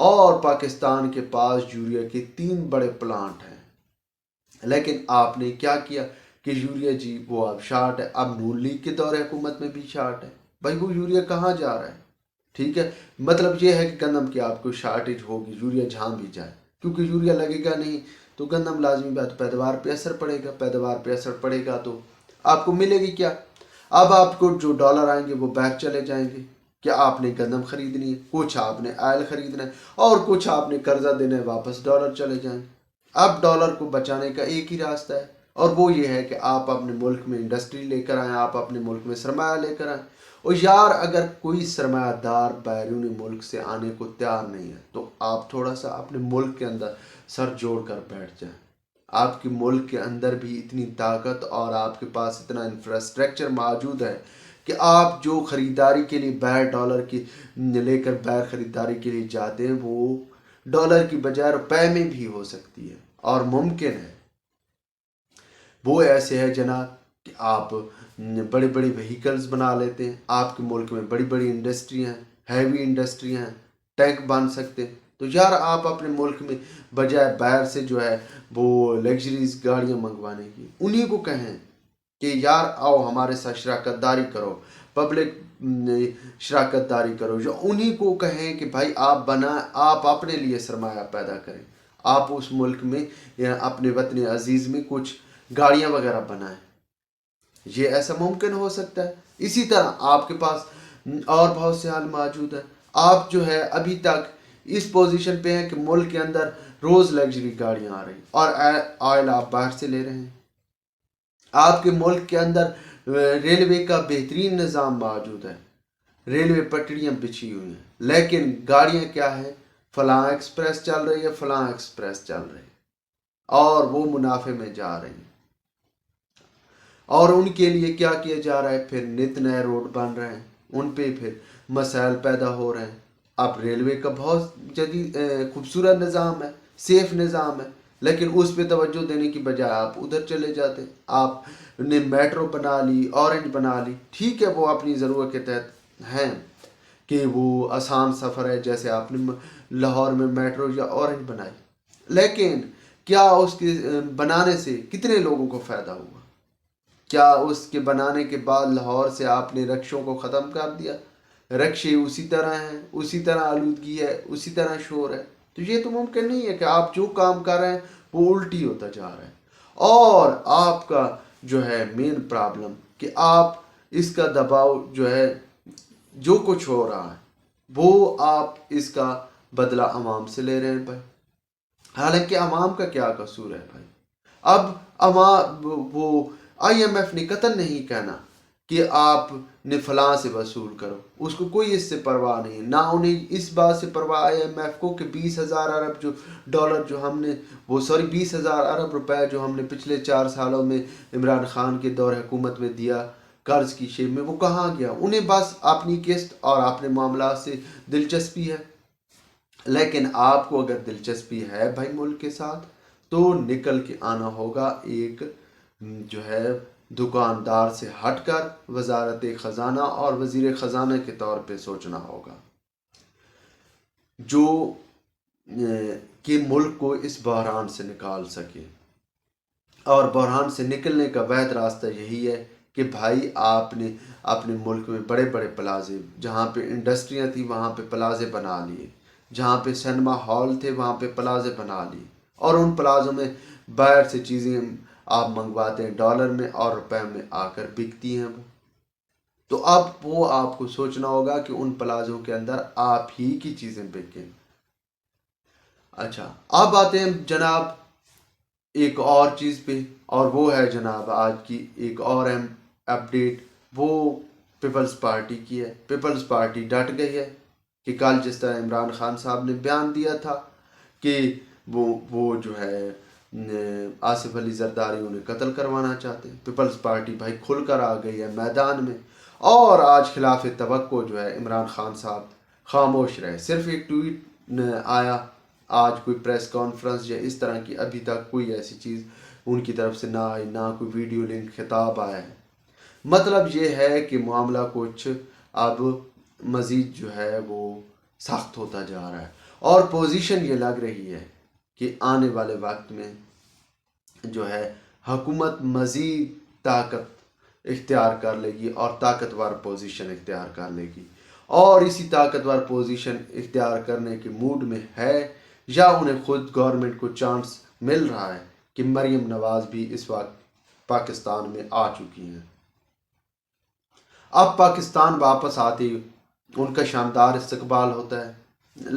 اور پاکستان کے پاس یوریا کے 3 بڑے پلانٹ ہیں، لیکن آپ نے کیا کیا کہ یوریا جی وہ اب شارٹ ہے. اب نون لیگ کے دور حکومت میں بھی شارٹ ہے. بھائی وہ یوریا کہاں جا رہا ہے؟ ٹھیک ہے، مطلب یہ ہے کہ گندم کی آپ کو شارٹیج ہوگی یوریا جہاں بھی جائے، کیونکہ یوریا لگے گا نہیں تو گندم لازمی بات پیداوار پہ اثر پڑے گا، پیداوار پہ اثر پڑے گا تو آپ کو ملے گی کیا؟ اب آپ کو جو ڈالر آئیں گے وہ بیک چلے جائیں گے. کیا آپ نے گندم خریدنی ہے، کچھ آپ نے آئل خریدنا ہے، اور کچھ آپ نے قرضہ دینا ہے، واپس ڈالر چلے جائیں گے. اب ڈالر کو بچانے کا ایک ہی راستہ ہے، اور وہ یہ ہے کہ آپ اپنے ملک میں انڈسٹری لے کر آئیں، آپ اپنے ملک میں سرمایہ لے کر آئیں. اور یار اگر کوئی سرمایہ دار بیرونی ملک سے آنے کو تیار نہیں ہے تو آپ تھوڑا سا اپنے ملک کے اندر سر جوڑ کر بیٹھ جائیں. آپ کے ملک کے اندر بھی اتنی طاقت اور آپ کے پاس اتنا انفراسٹرکچر موجود ہے کہ آپ جو خریداری کے لیے باہر ڈالر کی لے کر باہر خریداری کے لیے جاتے ہیں وہ ڈالر کی بجائے روپے میں بھی ہو سکتی ہے اور ممکن ہے. وہ ایسے ہے جناب کہ آپ بڑے بڑے وہیکلز بنا لیتے ہیں، آپ کے ملک میں بڑی بڑی انڈسٹری ہیں، ہیوی انڈسٹری ہیں، ٹینک بن سکتے ہیں. تو یار آپ اپنے ملک میں بجائے باہر سے جو ہے وہ لگژریز گاڑیاں منگوانے کی، انہیں کو کہیں کہ یار آؤ ہمارے ساتھ شراکت داری کرو، پبلک شراکت داری کرو. جو انہیں کو کہیں کہ بھائی آپ اپنے لیے سرمایہ پیدا کریں، آپ اس ملک میں یا اپنے وطن عزیز میں کچھ گاڑیاں وغیرہ بنائیں. یہ ایسا ممکن ہو سکتا ہے. اسی طرح آپ کے پاس اور بہت سے حل موجود ہیں. آپ جو ہے ابھی تک اس پوزیشن پہ ہیں کہ ملک کے اندر روز لگژری گاڑیاں آ رہی ہیں اور آئل آپ باہر سے لے رہے ہیں. آپ کے ملک کے اندر ریلوے کا بہترین نظام موجود ہے، ریلوے پٹڑیاں بچھی ہوئی ہیں، لیکن گاڑیاں کیا ہے، فلاں ایکسپریس چل رہی ہے، فلاں ایکسپریس چل رہی ہے، اور وہ منافع میں جا رہی ہیں. اور ان کے لیے کیا کیا جا رہا ہے، پھر نت نئے روڈ بن رہے ہیں، ان پہ پھر مسائل پیدا ہو رہے ہیں. اب ریلوے کا بہت جدید خوبصورت نظام ہے، سیف نظام ہے، لیکن اس پہ توجہ دینے کی بجائے آپ ادھر چلے جاتے ہیں. آپ نے میٹرو بنا لی، اورنج بنا لی، ٹھیک ہے وہ اپنی ضرورت کے تحت ہیں کہ وہ آسان سفر ہے، جیسے آپ نے لاہور میں میٹرو یا اورنج بنائی، لیکن کیا اس کے بنانے سے کتنے لوگوں کو فائدہ ہوا؟ کیا اس کے بنانے کے بعد لاہور سے آپ نے رکشوں کو ختم کر دیا؟ رکشے اسی طرح ہیں، اسی طرح آلودگی ہے، اسی طرح شور ہے. تو یہ تو ممکن نہیں ہے کہ آپ جو کام کر رہے ہیں وہ الٹی ہوتا جا رہا ہے. اور آپ کا جو ہے مین پرابلم کہ آپ اس کا دباؤ جو ہے جو کچھ ہو رہا ہے وہ آپ اس کا بدلہ عوام سے لے رہے ہیں بھائی. حالانکہ عوام کا کیا قصور ہے بھائی؟ اب عوام وہ آئی ایم ایف نے قطن نہیں کہنا کہ آپ نے فلاں سے وصول کرو، اس کو کوئی اس سے پرواہ نہیں، نہ انہیں اس بات سے پرواہ آئی ایم ایف کو کہ 20,000 ارب جو ڈالر جو ہم نے 20,000 ارب روپے جو ہم نے پچھلے 4 سالوں میں عمران خان کے دور حکومت میں دیا قرض کی شیپ میں، وہ کہاں گیا؟ انہیں بس اپنی قسط اور اپنے معاملات سے دلچسپی ہے. لیکن آپ کو اگر دلچسپی ہے بھائی ملک کے ساتھ تو نکل کے آنا ہوگا، ایک جو ہے دکاندار سے ہٹ کر وزارت خزانہ اور وزیر خزانہ کے طور پہ سوچنا ہوگا جو کہ ملک کو اس بحران سے نکال سکے. اور بحران سے نکلنے کا واحد راستہ یہی ہے کہ بھائی آپ نے اپنے ملک میں بڑے بڑے پلازے، جہاں پہ انڈسٹریاں تھیں وہاں پہ پلازے بنا لیے، جہاں پہ سنیما ہال تھے وہاں پہ پلازے بنا لیے، اور ان پلازوں میں باہر سے چیزیں آپ منگواتے ہیں ڈالر میں اور روپے میں آ کر بکتی ہیں وہ. تو اب وہ آپ کو سوچنا ہوگا کہ ان پلازوں کے اندر آپ ہی کی چیزیں بکیں. اچھا اب آتے ہیں جناب ایک اور چیز پہ، اور وہ ہے جناب آج کی ایک اور اہم اپڈیٹ، وہ پیپلز پارٹی کی ہے. پیپلز پارٹی ڈٹ گئی ہے کہ کل جس طرح عمران خان صاحب نے بیان دیا تھا کہ وہ جو ہے آصف علی زرداری انہیں قتل کروانا چاہتے ہیں، پیپلز پارٹی بھائی کھل کر آ گئی ہے میدان میں. اور آج خلاف توقع جو ہے عمران خان صاحب خاموش رہے، صرف ایک ٹویٹ آیا، آج کوئی پریس کانفرنس یا اس طرح کی ابھی تک کوئی ایسی چیز ان کی طرف سے نہ آئی، نہ کوئی ویڈیو لنک خطاب آیا ہے. مطلب یہ ہے کہ معاملہ کچھ اب مزید جو ہے وہ سخت ہوتا جا رہا ہے. اور پوزیشن یہ لگ رہی ہے کہ آنے والے وقت میں جو ہے حکومت مزید طاقت اختیار کر لے گی اور طاقتور پوزیشن اختیار کر لے گی، اور اسی طاقتور پوزیشن اختیار کرنے کے موڈ میں ہے، یا انہیں خود گورنمنٹ کو چانس مل رہا ہے کہ مریم نواز بھی اس وقت پاکستان میں آ چکی ہیں۔ اب پاکستان واپس آتے ان کا شاندار استقبال ہوتا ہے،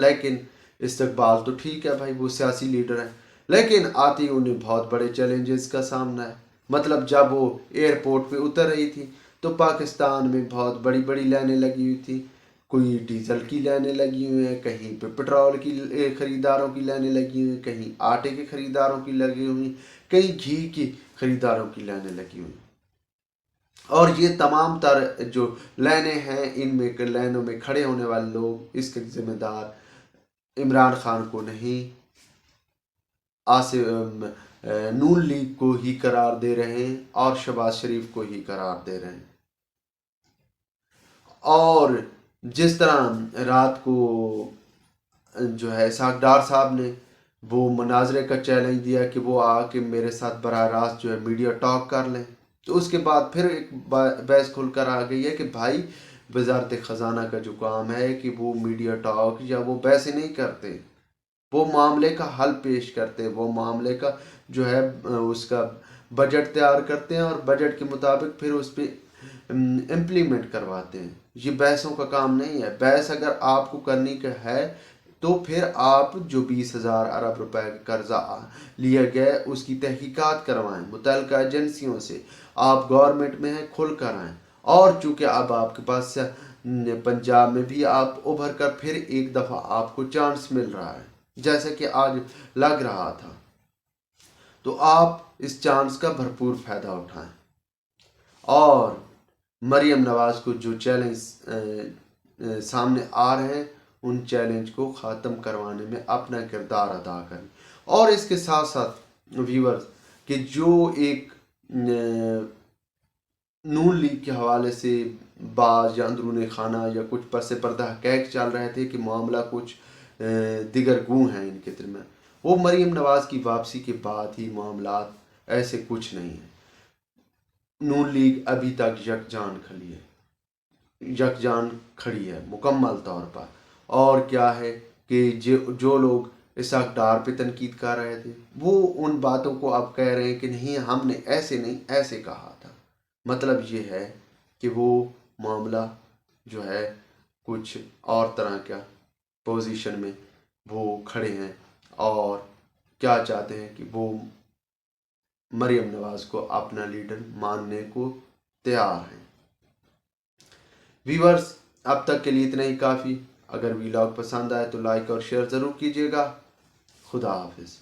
لیکن استقبال تو ٹھیک ہے بھائی، وہ سیاسی لیڈر ہیں، لیکن آتی انہیں بہت بڑے چیلنجز کا سامنا ہے۔ مطلب جب وہ ایئرپورٹ پہ اتر رہی تھی تو پاکستان میں بہت بڑی بڑی لائنیں لگی ہوئی تھی، کوئی ڈیزل کی لائنیں لگی ہوئی ہیں، کہیں پہ پٹرول کی خریداروں کی لائنیں لگی ہوئی ہیں، کہیں آٹے کے خریداروں کی لگی ہوئی، کہیں گھی کی خریداروں کی لائنیں لگی ہوئی، اور یہ تمام تر جو لائنیں ہیں ان میں لائنوں میں کھڑے ہونے والے لوگ اس کے ذمہ دار عمران خان کو نہیں، نون لیگ کو ہی قرار دے رہے ہیں اور شہباز شریف کو ہی قرار دے رہے ہیں۔ اور جس طرح رات کو جو ہے اسحاق ڈار صاحب نے وہ مناظرے کا چیلنج دیا کہ وہ آ کے میرے ساتھ براہ راست جو ہے میڈیا ٹاک کر لیں، تو اس کے بعد پھر ایک بحث کھل کر آ گئی ہے کہ بھائی وزارت خزانہ کا جو کام ہے کہ وہ میڈیا ٹاک یا وہ بحثیں نہیں کرتے، وہ معاملے کا حل پیش کرتے، وہ معاملے کا جو ہے اس کا بجٹ تیار کرتے ہیں اور بجٹ کے مطابق پھر اس پہ امپلیمنٹ کرواتے ہیں۔ یہ بحثوں کا کام نہیں ہے۔ بحث اگر آپ کو کرنی کا ہے تو پھر آپ جو 20,000 ارب روپے کا قرضہ لیا گیا اس کی تحقیقات کروائیں متعلقہ ایجنسیوں سے، آپ گورنمنٹ میں ہیں کھل کر آئیں، اور چونکہ اب آپ کے پاس پنجاب میں بھی آپ ابھر کر پھر ایک دفعہ آپ کو چانس مل رہا ہے جیسا کہ آج لگ رہا تھا، تو آپ اس چانس کا بھرپور فائدہ اٹھائیں اور مریم نواز کو جو چیلنج سامنے آ رہے ہیں ان چیلنج کو ختم کروانے میں اپنا کردار ادا کریں۔ اور اس کے ساتھ ساتھ ویورز کہ جو ایک نون لیگ کے حوالے سے بعض یا اندرون خانہ یا کچھ پس پردہ حقائق چل رہے تھے کہ معاملہ کچھ دیگر گوں ہیں ان کے درمیان، وہ مریم نواز کی واپسی کے بعد ہی معاملات ایسے کچھ نہیں ہیں۔ نون لیگ ابھی تک یکجان کھڑی ہے مکمل طور پر، اور کیا ہے کہ جو لوگ اسحاق ڈار پہ تنقید کر رہے تھے وہ ان باتوں کو اب کہہ رہے ہیں کہ نہیں ہم نے ایسے نہیں ایسے کہا تھا۔ مطلب یہ ہے کہ وہ معاملہ جو ہے کچھ اور طرح کا پوزیشن میں وہ کھڑے ہیں اور کیا چاہتے ہیں کہ وہ مریم نواز کو اپنا لیڈر ماننے کو تیار ہیں۔ ویورز اب تک کے لیے اتنا ہی کافی۔ اگر ویلاگ پسند آئے تو لائک اور شیئر ضرور کیجیے گا۔ خدا حافظ۔